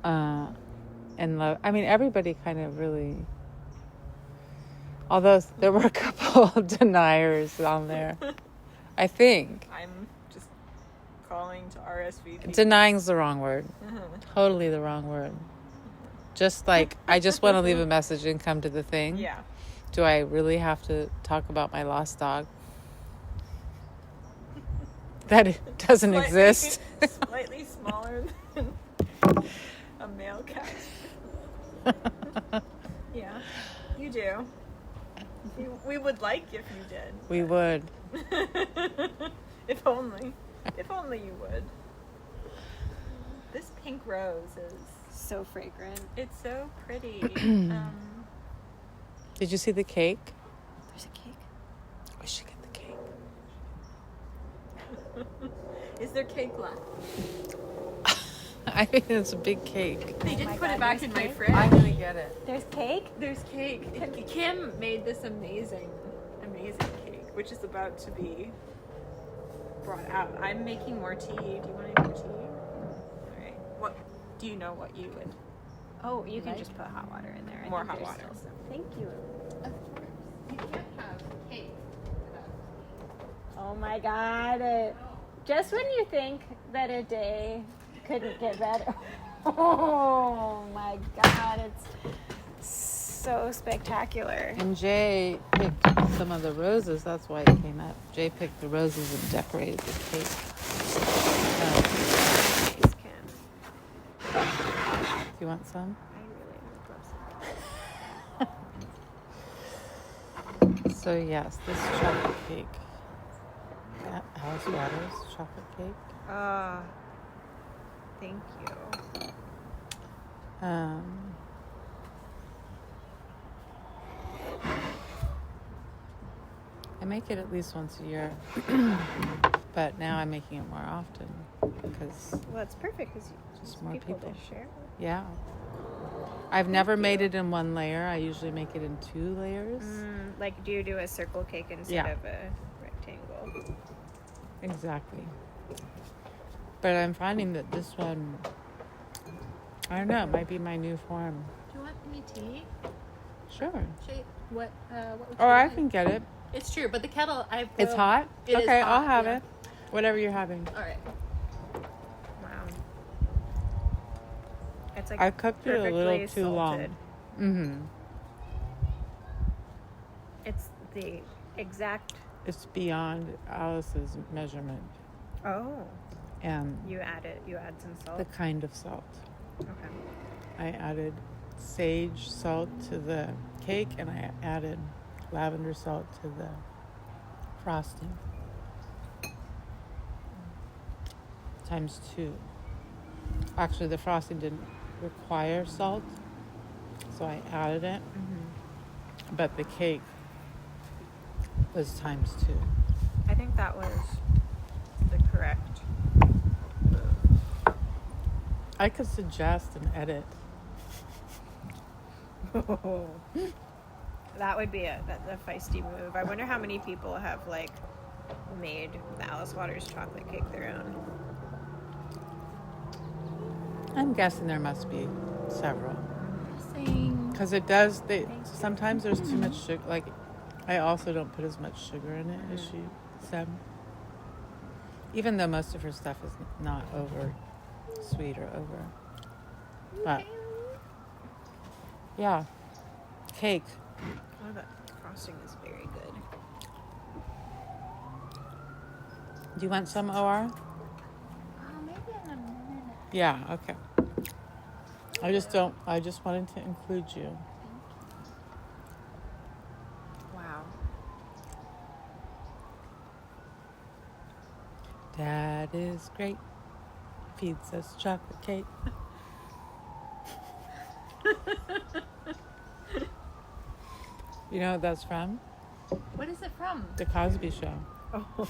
And love. I mean, everybody kind of really. Although there were a couple of deniers on there, I think. I'm just calling to RSVP. Denying's the wrong word. Totally the wrong word. Just like, I just want to leave a message and come to the thing. Yeah. Do I really have to talk about my lost dog? That it doesn't exist. Slightly smaller than a male cat. Yeah, you do. We would like if you did. We would. If only. If only you would. This pink rose is so fragrant. It's so pretty. Did you see the cake? There's a cake. We should get the cake. Is there cake left? I think it's a big cake. They did put it back in my fridge. I'm gonna get it. There's cake? There's cake. Kim made this amazing cake, which is about to be brought out. I'm making more tea. Do you want any more tea? All right. What do you know what you would? Oh, you can just put hot water in there. More hot water. Thank you. Of course. You can't have cake without tea. Oh my God. Just when you think that a day couldn't get better. Oh my God. It's so spectacular. And Jay picked some of the roses. That's why it came up. Jay picked the roses and decorated the cake. Thanks, Kim. Do you want some? I really would love some. So yes, this chocolate cake. Alice Waters chocolate cake. Thank you. I make it at least once a year, but now I'm making it more often because Well, that's perfect because just more people. to share. Yeah. I've never made it in one layer. I usually make it in 2 layers. Like, do you do a circle cake instead of a rectangle? Exactly. But I'm finding that this one, I don't know, it might be my new form. Do you want any tea? Sure. What would Or I can get it. It's true, but the kettle It's hot? It is okay, hot, I'll have yeah. it. Whatever you're having. All right. Wow. It's like I cooked it a little too long. Mm-hmm. It's the exact. It's beyond Alice's measurement. Oh. And You add some salt. the kind of salt. Okay. I added sage salt to the cake, and I added lavender salt to the frosting. Times 2. Actually, the frosting didn't require salt, so I added it. Mm-hmm. But the cake was times 2. I think that was the correct move. I could suggest and edit. That would be a feisty move. I wonder how many people have like made the Alice Waters chocolate cake their own. I'm guessing there must be several. Saying Because it does, sometimes there's too much sugar. Like, I also don't put as much sugar in it as she said. Even though most of her stuff is not over sweet or over. But, yeah. Cake. Oh, that frosting is very good. Do you want some, OR? maybe in a minute. Yeah, okay. I just wanted to include you. Wow. Dad is great. Feeds us chocolate cake. You know what that's from? What is it from? The Cosby Show. Oh.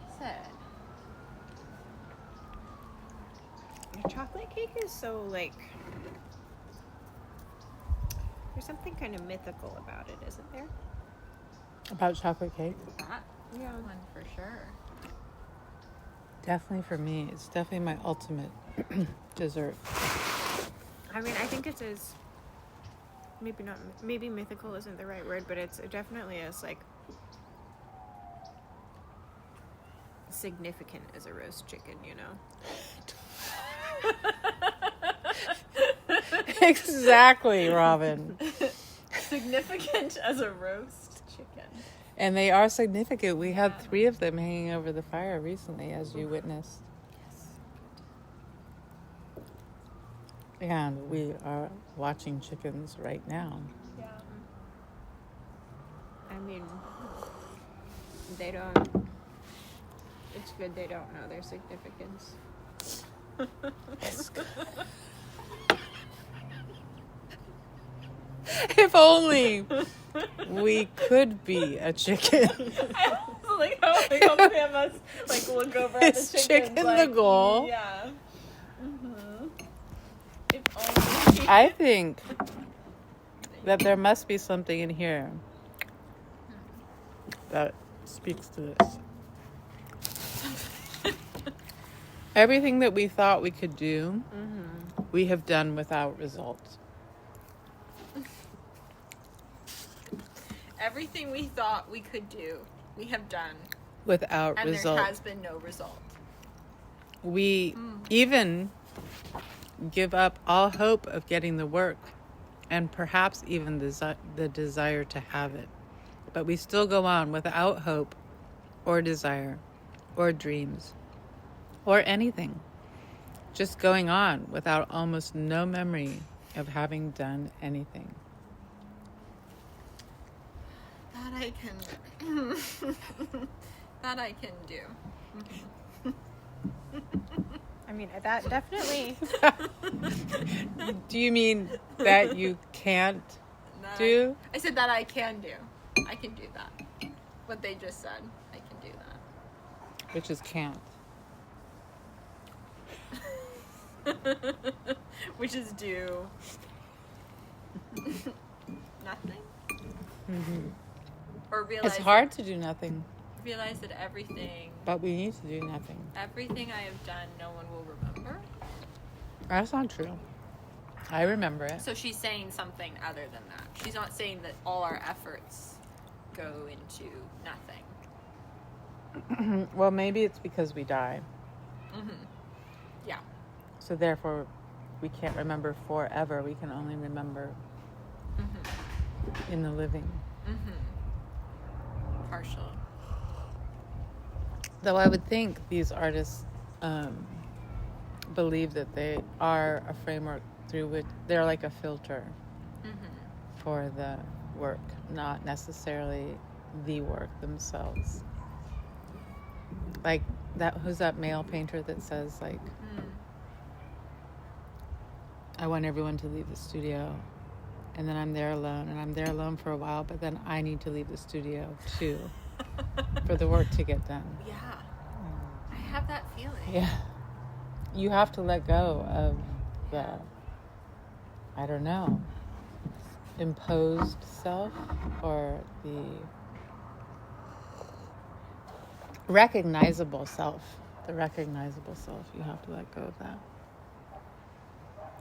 Is it? Your chocolate cake is so like. There's something kind of mythical about it, isn't there? About chocolate cake? That one for sure. Definitely for me, it's definitely my ultimate dessert. I mean, I think it's as maybe mythical isn't the right word, but it's definitely as like significant as a roast chicken, you know. Exactly, Robin. Significant as a roast chicken. And they are significant. We had 3 of them hanging over the fire recently, as you witnessed. And we are watching chickens right now. Yeah. I mean, they don't. It's good they don't know their significance. If only we could be a chicken. Like how they all three of us like look over at the Is chickens. chicken like, the goal? Yeah. Mm-hmm. If only. I think that there must be something in here that speaks to this. Everything that we thought we could do, we have done without results. Everything we thought we could do, we have done, Without and result. there has been no result. We even give up all hope of getting the work and perhaps even the desire to have it. But we still go on without hope or desire or dreams or anything. Just going on without almost no memory of having done anything. That I can. That I can do. I mean, that definitely. Do you mean that you can't That do? I said that I can do. I can do that. What they just said. I can do that. Which is can't. Which is do nothing. Mm-hmm. Or realize It's hard to do nothing, realize that everything but we need to do nothing. I have done, no one will remember. That's not true. I remember it. So she's saying something other than that. She's not saying that all our efforts go into nothing. Well, maybe it's because we die. Mm-hmm. Yeah. So therefore, we can't remember forever. We can only remember in the living. Mm-hmm. Partial. Though I would think these artists believe that they are a framework through which they're like a filter for the work, not necessarily the work themselves. Like that, who's that male painter that says like, I want everyone to leave the studio, and then I'm there alone, and I'm there alone for a while, but then I need to leave the studio too for the work to get done. Yeah. I have that feeling. Yeah. You have to let go of the, I don't know, imposed self or the recognizable self. The recognizable self. You have to let go of that.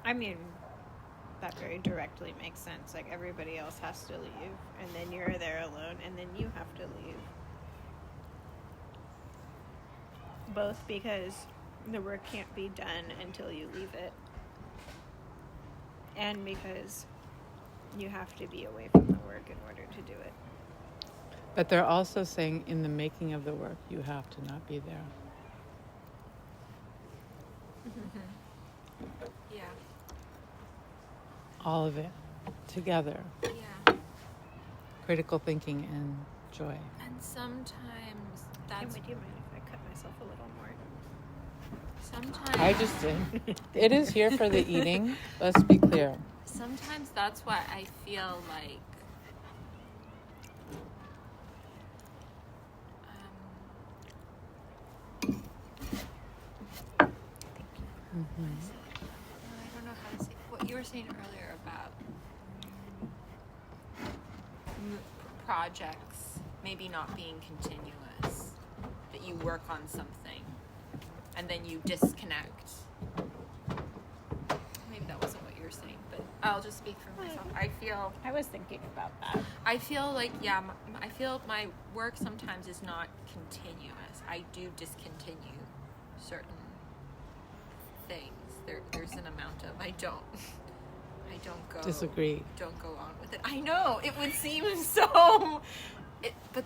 I mean, that very directly makes sense. Like, everybody else has to leave, and then you're there alone, and then you have to leave. Both because the work can't be done until you leave it, and because you have to be away from the work in order to do it. But they're also saying in the making of the work, you have to not be there. Yeah. All of it together. Yeah. Critical thinking and joy. And sometimes that's Would you mind if I cut myself a little more? sometimes I just did. It is here for the eating. Let's be clear. sometimes that's why I feel like I don't know how to say what you were saying earlier about projects maybe not being continuous, that you work on something and then you disconnect. Maybe that wasn't what you were saying, but I'll just speak for myself. I was thinking about that. I feel like, yeah, I feel my work sometimes is not continuous. I do discontinue certain things. There's an amount of, I don't go. Disagree. Don't go on with it. I know, it would seem so, but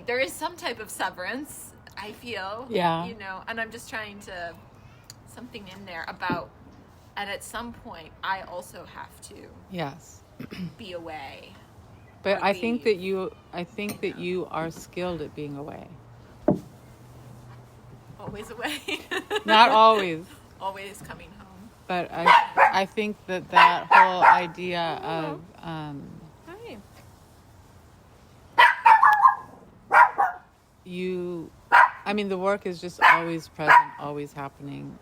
there is some type of severance, I feel. Yeah. You know, and I'm just trying to, something in there about, and at some point, I also have to Yes. be away. But Or I think be- that you are skilled at being away. Always away. Not always, Always coming home. but I think that whole idea of Hi. the work is just always present, always happening,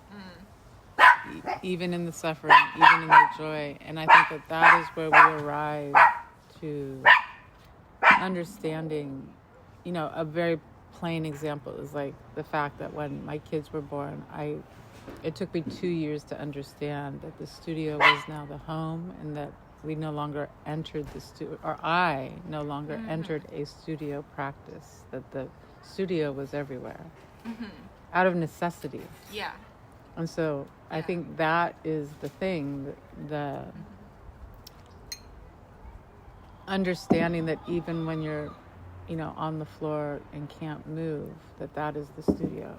even in the suffering, even in the joy. And I think that is where we arrive to understanding, a very plain example is like the fact that when my kids were born, it took me 2 years to understand that the studio was now the home, and that we no longer entered the studio, or I no longer entered a studio practice, that the studio was everywhere out of necessity. Yeah. And so I think that is the thing, the understanding that even when you're, on the floor and can't move, that is the studio.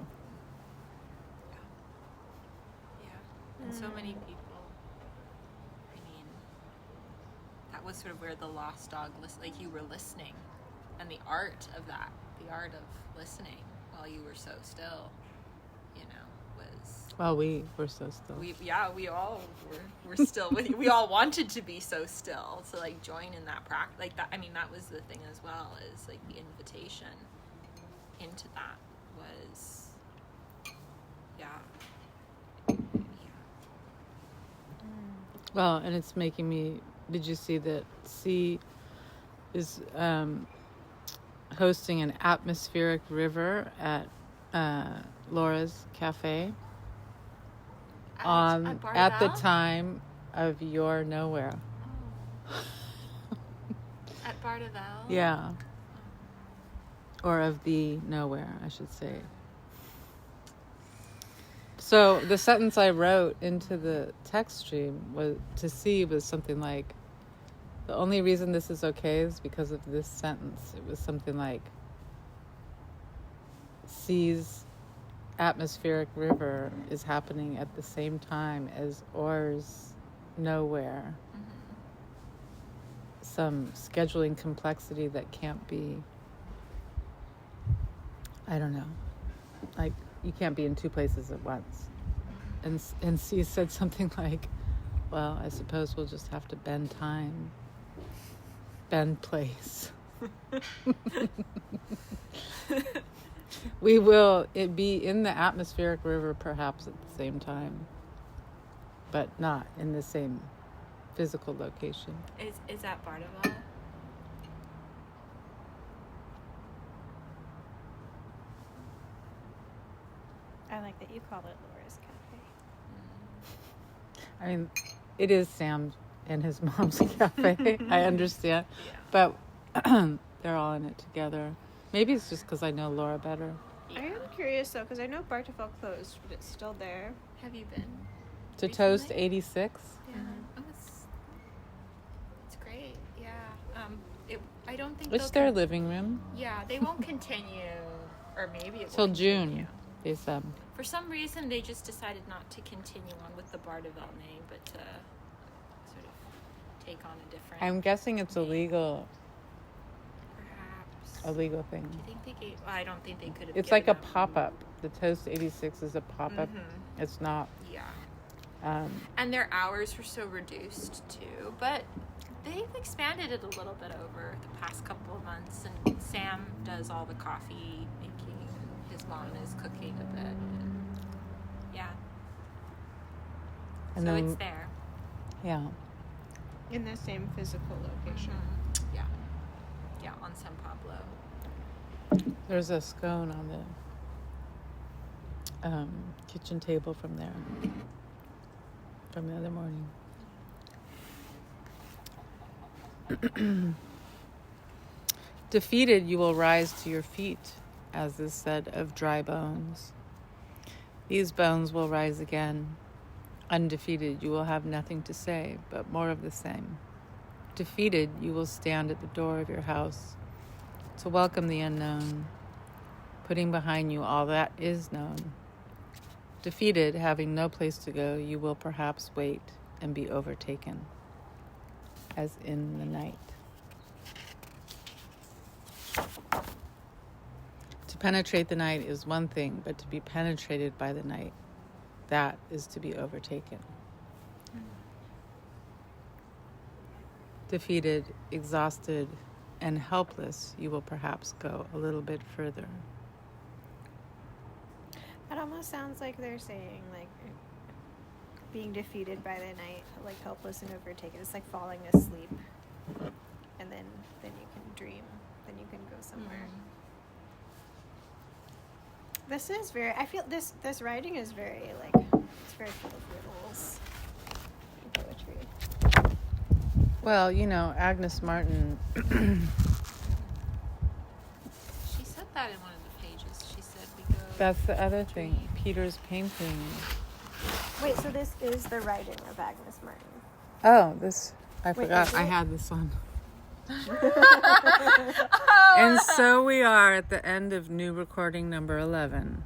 Yeah. And so many people, I mean, that was sort of where the lost dog, like you were listening, and the art of that, the art of listening while you were so still, was... Well, we were so still. We all were still. We all wanted to be so still, to like join in that practice. Like that. I mean, that was the thing as well. Is like the invitation into that was, Well, and it's making me. Did you see that C is hosting an atmospheric river at Laura's Cafe at the time of your nowhere. At Bardavel? Yeah. Or of the nowhere, I should say. So the sentence I wrote into the text stream was something like, the only reason this is okay is because of this sentence. It was something like, C's atmospheric river is happening at the same time as Or's nowhere. Some scheduling complexity that can't be, I don't know, like you can't be in two places at once. And C said something like, well, I suppose we'll just have to bend time, bend place. We will be in the atmospheric river perhaps at the same time, but not in the same physical location. Is that Bardavel? I like that you call it Laura's Cafe. I mean, it is Sam and his mom's cafe. I understand, but they're all in it together. Maybe it's just because I know Laura better. I am curious though, because I know Bartafel closed, but it's still there. Have you been? To Recently? Toast 86. Yeah. Oh, it's great. Yeah. I don't think It's they'll their living room. Yeah, they won't continue, or maybe it Till will June, continue. they said. For some reason, they just decided not to continue on with the Bardavel name, but to sort of take on a different. I'm guessing it's illegal. Perhaps. A legal thing. Do you think they gave? Well, I don't think they could have. It's like a given up. pop-up. The Toast 86 is a pop-up. It's not. Yeah. Um, And their hours were so reduced too, but they've expanded it a little bit over the past couple of months. And Sam does all the coffee making. His mom is cooking a bit. And yeah. And so then- it's there. yeah. In the same physical location. Yeah. Yeah, on San Pablo. There's a scone kitchen table from there, from the other morning. Defeated, you will rise to your feet, as is said of dry bones. These bones will rise again. Undefeated, you will have nothing to say, but more of the same. Defeated, you will stand at the door of your house to welcome the unknown, putting behind you all that is known. Defeated, having no place to go, you will perhaps wait and be overtaken, as in the night. To penetrate the night is one thing, but to be penetrated by the night, that is to be overtaken. Defeated, exhausted, and helpless, you will perhaps go a little bit further. It almost sounds like they're saying, like, being defeated by the night, like helpless and overtaken. It's like falling asleep, and then you can dream, then you can go somewhere. This is very. I feel this writing is very like it's very full of riddles and poetry. Well, you know, Agnes Martin. She said that in one of the pages. She said we go. That's the other thing. Peter's painting. Wait, so this is the writing of Agnes Martin. Oh, this. I Wait, forgot. is I it? had this on. And so we are at the end of new recording number 11.